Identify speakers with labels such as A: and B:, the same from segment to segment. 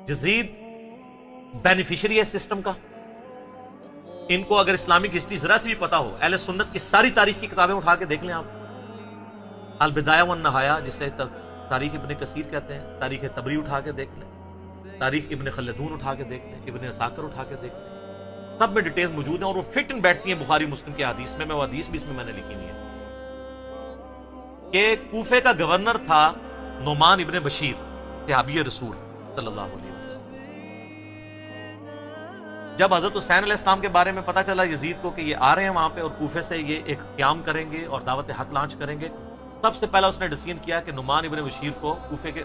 A: Yazid beneficiary है system का। इनको अगर इस्लामिक हिस्ट्री जरा से भी पता हो, अहले सुन्नत की सारी तारीख की किताबें उठा के देख लें आप, अल बिदाया वन नहाया जिसे तारीख इब्ने कसीर कहते हैं, तारीख तबरी उठा के देख लें, तारीख इब्ने खल्दून उठा के देख लें, इब्ने असाकर उठा के देख लें, सब में डिटेल्स मौजूद हैं और वो फिट इन बैठती हैं बुखारी मुस्लिम के हदीस में। मैं वो हदीस भी इसमें मैंने लिखी नहीं है कि कूफे का गवर्नर था नुमान इब्ने बशीर, सहाबी रसूल सल्लल्लाहु अलैहि वसल्लम। जब हजरत हुसैन अलैहिस्सलाम के बारे में पता चला यजीद को कि ये आ रहे हैं वहां पे और कूफे से ये एक क़याम करेंगे और दावत हक लॉन्च करेंगे, सबसे पहला उसने डिसीजन किया कि नुमान इब्ने बशीर को कूफे के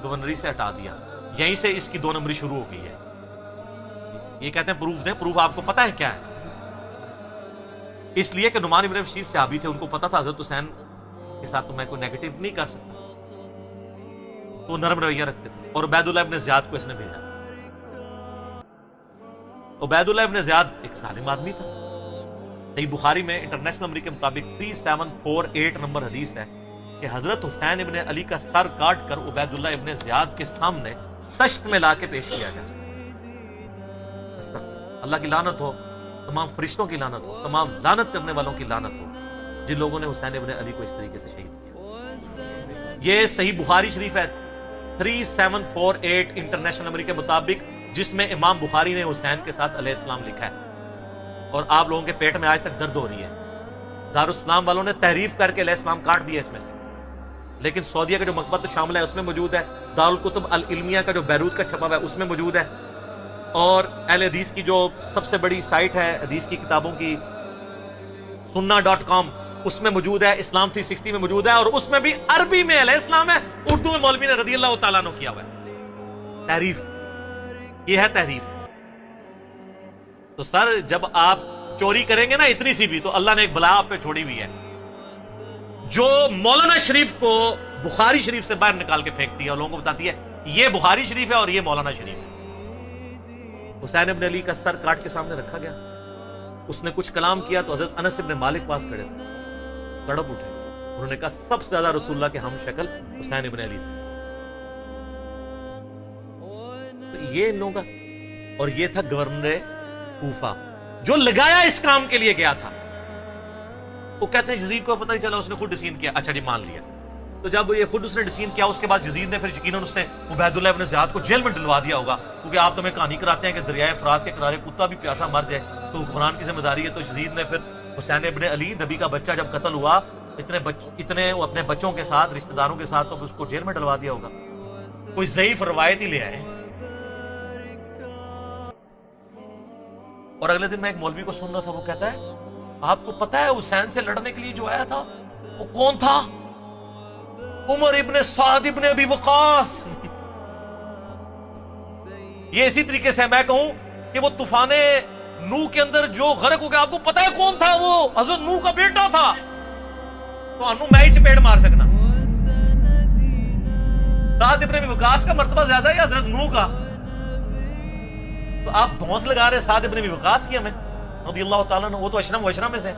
A: गवर्नरी से हटा दिया। यहीं से इसकी 2 नंबरी शुरू हो गई है। ये कहते हैं प्रूफ दें, प्रूफ आपको पता है क्या है? इसलिए कि नुमान इब्ने बशीर सहाबी थे, उनको पता था हजरत हुसैन के साथ तो मैं कोई नेगेटिव नहीं कर सकता, तो नरम रवैया रखते थे। और उबैदुल्लाह इब्ने ज़ियाद को इसने भेजा। उबैदुल्लाह इब्ने ज़ियाद एक जालिम आदमी था। सही बुखारी में इंटरनेशनल नंबर के मुताबिक 3748 नंबर हदीस है कि हजरत हुसैन इब्ने अली का सर काट कर उबैदुल्लाह इब्ने ज़ियाद के सामने तश्त में लाके पेश किया गया। अल्लाह की लानत हो, तमाम फरिश्तों की लानत हो, तमाम लानत करने वालों की लानत हो जिन लोगों ने हुसैन इब्ने अली को इस तरीके से शहीद किया। ये सही बुखारी शरीफ है 3748 इंटरनेशनल नंबर के मुताबिक, जिसमें इमाम बुखारी ने हुसैन के साथ अलैहिस्सलाम लिखा है। और आप लोगों के पेट में आज तक दर्द हो रही है। दारुस्सलाम वालों ने तहरीफ करके अलैहिस्सलाम काट दिया इसमें से, लेकिन सऊदीया का जो मकबत शामिल है उसमें मौजूद है। दारुल कुतुब अल इल्मिया का जो बैरूत का छपा हुआ है उसमें मौजूद है। और अहले हदीस की जो सबसे बड़ी साइट है हदीस की किताबों की, sunna.com, उसमें मौजूद है। इस्लाम 360 में मौजूद है और उसमें भी अरबी में अलैहिस्सलाम है, उर्दू में मौलवी ने रज़ियल्लाहु तआला अन्हु किया हुआ है। तहरीफ, ये है तहरीफ। तो सर जब आप चोरी करेंगे ना इतनी सी भी, तो अल्लाह ने एक बला आप पे छोड़ी हुई है जो मौलाना शरीफ को बुखारी शरीफ से बाहर निकाल के फेंकती है और लोगों को बताती है ये बुखारी शरीफ है और ये मौलाना शरीफ है। हुसैन इब्ने अली का सर काट के सामने रखा गया, उसने कुछ कलाम किया तो हजरत अनस इब्ने मालिक पास खड़े थे, तड़प उठे। उन्होंने कहा सबसे ज्यादा रसूलुल्लाह के हम शक्ल हुसैन इब्ने अली थे। तो ये इन लोगों का, और ये था गवर्नर कूफा जो लगाया इस काम के लिए गया था। वो कहते हैं यजीद को पता नहीं चला, उसने खुद डिसीजन किया। अच्छा जी, मान लिया। तो जब ये खुद उसने डिसीजन किया, उसके बाद यजीद ने फिर यकीनन उसने उबैदुल्लाह इब्ने ज़ियाद को जेल में डलवा दिया होगा, क्योंकि आप तो हमें कहानी कराते हैं कि दरियाए फरात के किनारे कुत्ता भी प्यासा मर जाए तो हुक्मरान की जिम्मेदारी है। तो यजीद ने फिर हुसैन इब्ने अली, नबी का बच्चा, जब कत्ल हुआ इतने वो अपने बच्चों के साथ, रिश्तेदारों के साथ, तो उसको जेल में डलवा दिया होगा। कोई ज़ईफ रवायत ही ले आए। और अगले दिन मैं एक मौलवी को सुन रहा था, वो कहता है आपको पता है हुसैन से लड़ने के लिए जो आया था वो कौन था? उमर इब्ने साद इब्ने अबी वकास। ये इसी तरीके से मैं कहूं कि वो तूफाने नूह के अंदर जो गर्क हो गया, आपको पता है कौन था? वो हजरत नूह का बेटा था। तो अनु मैं ही चपेट मार सकना। साद इब्ने अबी वकास का मर्तबा ज्यादा है हजरत नूह का। तो आप धौंस लगा रहे साद इब्ने अबी वकास की हमें रज़ियल्लाहु तआला अन्हु, वो तो अशरम वशरम में से।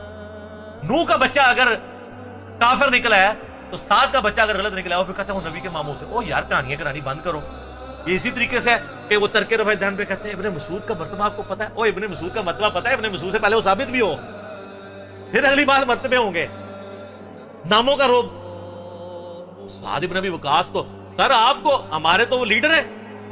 A: नूह का बच्चा अगर काफिर निकला है तो साद का बच्चा अगर गलत निकला है, फिर कहते हैं वो नबी के मामू थे। ओ यार, कहानियां करानी बंद करो। ये इसी तरीके से कि वो तरके रफ़े ध्यान पे कहते हैं इब्ने मसूद का मर्तबा आपको पता है? ओ इब्ने मसूद का मर्तबा पता है? इब्ने मसूद से पहले वो साबित भी हो, फिर अगली बार मर्तबे होंगे। नामों का रोब। साद इब्ने अबी वकास तो सर आपको, हमारे तो वो लीडर है,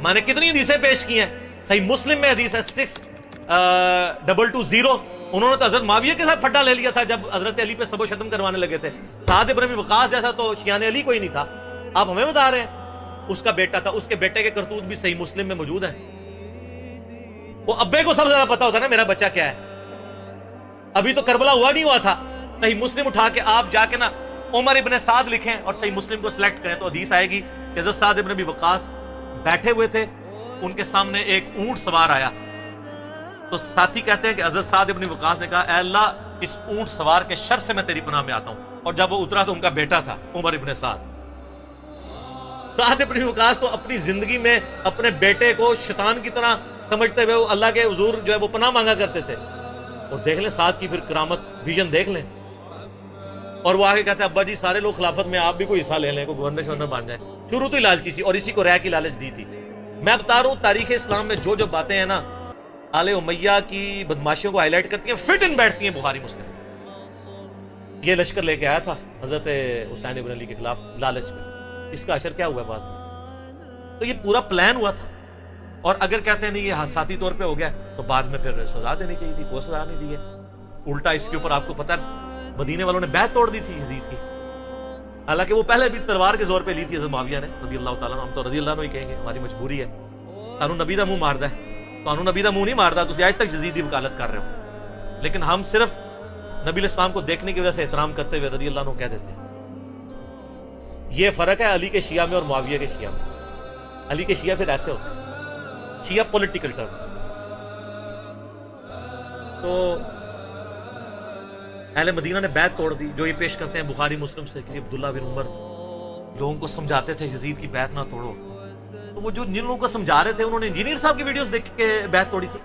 A: मैंने कितनी हदीसें पेश की हैं। सही मुस्लिम में हदीस है 6220, उन्होंने तो हजरत माविया के साथ फड्डा ले लिया था जब हजरत अली पे सबो शतम करवाने लगे थे। साद इब्ने अबी वकास जैसा तो शियाने अली कोई नहीं था। आप हमें बता रहे हैं उसका बेटा था। उसके बेटे के करतूत भी सही मुस्लिम में मौजूद है। वो अब्बे को सबसे ज्यादा पता होता ना मेरा बच्चा क्या है। अभी तो करबला हुआ नहीं हुआ था। सही मुस्लिम उठा के आप जाके ना उमर इब्ने साद लिखें और सही मुस्लिम को सिलेक्ट करें तो हदीस आएगी कि हजरत साद इब्ने अबी वकास बैठे हुए थे, उनके सामने एक ऊंट सवार आया। तो साथी कहते हैं कि हजरत साद इब्ने वकास ने कहा, ऐ अल्लाह, इस ऊंट सवार के शर से मैं तेरी पनाह में आता हूं। और जब वो उतरा तो उनका बेटा था उमर इब्ने साद। साद इब्ने वकास तो अपनी जिंदगी में अपने बेटे को शैतान की तरह समझते हुए अल्लाह के हुजूर जो है वो पनाह मांगा करते थे। और देख लें साद की फिर करामत, विजन देख लें। और वो आगे कहते हैं, अब्बा जी सारे लोग खिलाफत में, आप भी कोई हिस्सा ले लें, को गवर्नर शवर्नर बन जाए। शुरू तो ही लालची सी, और इसी को रह की लालच दी थी। میں بتا رہا ہوں تاریخ اسلام میں جو جو باتیں ہیں نا آل امیہ کی بدماشیوں کو ہائی لائٹ کرتی ہیں، فٹ ان بیٹھتی ہیں بخاری مسلم۔ یہ لشکر لے کے آیا تھا حضرت حسین ابن علی کے خلاف لالچ میں، اس کا اشر کیا ہوا بعد میں؟ تو یہ پورا پلان ہوا تھا، اور اگر کہتے ہیں نہیں یہ حادثاتی طور پہ ہو گیا تو بعد میں پھر سزا دینی چاہیے تھی، کوئی سزا نہیں دی ہے۔ الٹا اس کے اوپر آپ کو پتہ ہے مدینے والوں نے بیعت توڑ دی تھی یزید کی، حالانکہ وہ پہلے بھی تلوار کے زور پہ لی تھی حضرت معاویہ نے رضی اللہ تعالیٰ عنہ۔ ہم تو رضی اللہ عنہ ہی کہیں گے، ہماری مجبوری ہے، قانون نبی دا منہ ماردا ہے، قانون نبی دا منہ نہیں ماردا، تو آج تک یزید کی وکالت کر رہے ہو، لیکن ہم صرف نبی علیہ السلام کو دیکھنے کی وجہ سے احترام کرتے ہوئے رضی اللہ عنہ کہہ دیتے ہیں۔ یہ فرق ہے علی کے شیعہ میں اور معاویہ کے شیعہ میں۔ علی کے شیعہ پھر ایسے ہوتے ہیں، شیعہ پولیٹیکل ٹرم۔ تو اہل مدینہ نے بیعت توڑ دی، جو یہ پیش کرتے ہیں بخاری مسلم سے کہ عبداللہ بن عمر لوگوں کو سمجھاتے تھے یزید کی بیعت نہ توڑو، تو وہ جو جن لوگوں کو سمجھا رہے تھے انہوں نے انجینئر صاحب کی ویڈیوز دیکھ کے بیعت توڑی تھی۔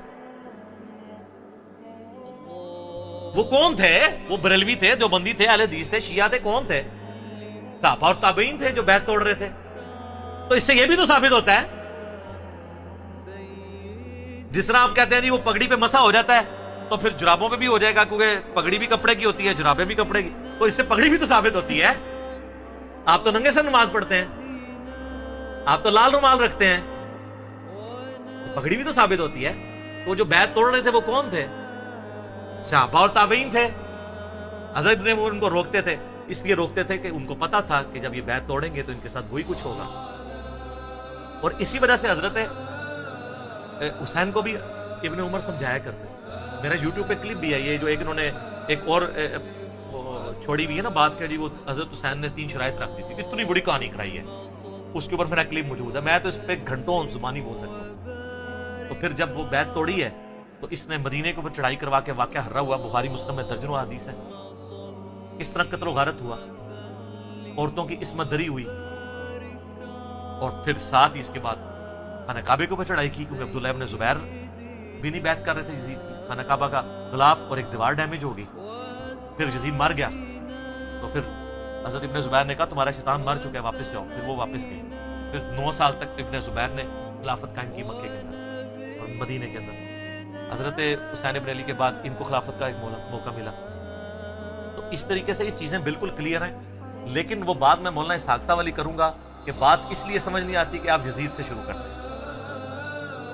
A: وہ کون تھے؟ وہ بریلوی تھے، جو بندی تھے، اہل حدیث تھے، شیعہ تھے، کون تھے؟ صحابہ اور تابعین تھے جو بیعت توڑ رہے تھے۔ تو اس سے یہ بھی تو ثابت ہوتا ہے، جس طرح آپ کہتے ہیں جی وہ پگڑی پہ مسا ہو جاتا ہے تو پھر جرابوں پہ بھی ہو جائے گا، کیونکہ پگڑی بھی کپڑے کی ہوتی ہے، جرابیں بھی کپڑے کی، تو اس سے پگڑی بھی تو ثابت ہوتی ہے۔ آپ تو ننگے سے نماز پڑھتے ہیں، آپ تو لال رومال رکھتے ہیں، پگڑی بھی تو ثابت ہوتی ہے۔ تو جو بیعت توڑ رہے تھے وہ کون تھے؟ صحابہ اور تابعین تھے۔ حضرت ابن عمر ان کو روکتے تھے، اس لیے روکتے تھے کہ ان کو پتا تھا کہ جب یہ بیعت توڑیں گے تو ان کے ساتھ وہی کچھ ہوگا، اور اسی وجہ سے حضرت حسین کو بھی ابن عمر سمجھایا کرتے تھے۔ میرا یوٹیوب پہ کلپ بھی ہے یہ، جو ایک انہوں نے ایک اور چھوڑی بھی ہے نا بات کہ جی وہ حضرت حسین نے 3 شرائط رکھ دی تھی، اتنی بڑی کہانی کرائی ہے، اس کے اوپر میرا کلپ موجود ہے، میں تو اس پہ گھنٹوں زبانی بول سکتا ہوں۔ تو پھر جب وہ بیعت توڑی ہے تو اس نے مدینے کے اوپر چڑھائی کروا کے واقعہ ہررا ہوا، بخاری مسلم میں درجنوں حدیث ہے، اس طرح قتل و غارت ہوا، عورتوں کی عصمت دری ہوئی، اور پھر ساتھ ہی اس کے بعد خانہ کعبے کے اوپر چڑھائی کی، کیونکہ عبداللہ ابن زبیر بھی نہیں بیعت کر رہے تھے یزید کی۔ خانہ کعبہ کا غلاف اور ایک دیوار ڈیمیج ہو گئی، پھر یزید مر گیا، تو پھر حضرت ابن زبیر نے کہا تمہارا شیطان مر چکا ہے، واپس جاؤ، پھر وہ واپس گئے۔ پھر 9 سال تک ابن زبیر نے خلافت قائم کی مکے کے اندر اور مدینے کے اندر۔ حضرت حسین ابن علی کے بعد ان کو خلافت کا ایک موقع ملا۔ تو اس طریقے سے یہ چیزیں بالکل کلیئر ہیں، لیکن وہ بات میں مولانا اسحاق صاحب والی کروں گا کہ بات اس لیے سمجھ نہیں آتی کہ آپ یزید سے شروع کرتے ہیں۔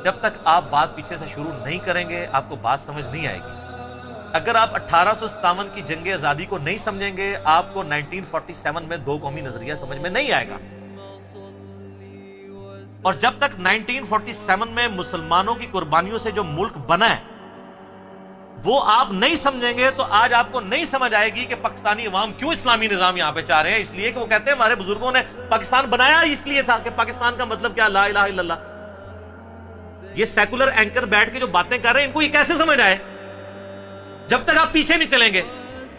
A: جب تک آپ بات پیچھے سے شروع نہیں کریں گے آپ کو بات سمجھ نہیں آئے گی۔ اگر آپ 1857 کی جنگ آزادی کو نہیں سمجھیں گے آپ کو 1947 میں 2 قومی نظریہ سمجھ میں نہیں آئے گا، اور جب تک 1947 میں مسلمانوں کی قربانیوں سے جو ملک بنا ہے وہ آپ نہیں سمجھیں گے تو آج آپ کو نہیں سمجھ آئے گی کہ پاکستانی عوام کیوں اسلامی نظام یہاں پہ چاہ رہے ہیں۔ اس لیے کہ وہ کہتے ہیں ہمارے بزرگوں نے پاکستان بنایا اس لیے تھا کہ پاکستان کا مطلب کیا، لا الہ الا اللہ۔ یہ سیکولر اینکر بیٹھ کے جو باتیں کر رہے ہیں ان کو یہ کیسے سمجھ آئے؟ جب تک آپ پیچھے نہیں چلیں گے۔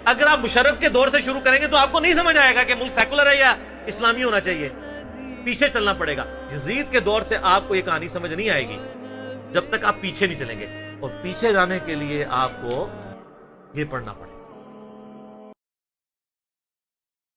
A: اگر آپ مشرف کے دور سے شروع کریں گے تو آپ کو نہیں سمجھ آئے گا کہ ملک سیکولر ہے یا اسلامی ہونا چاہیے، پیچھے چلنا پڑے گا۔ یزید کے دور سے آپ کو یہ کہانی سمجھ نہیں آئے گی جب تک آپ پیچھے نہیں چلیں گے، اور پیچھے جانے کے لیے آپ کو یہ پڑھنا پڑے گا۔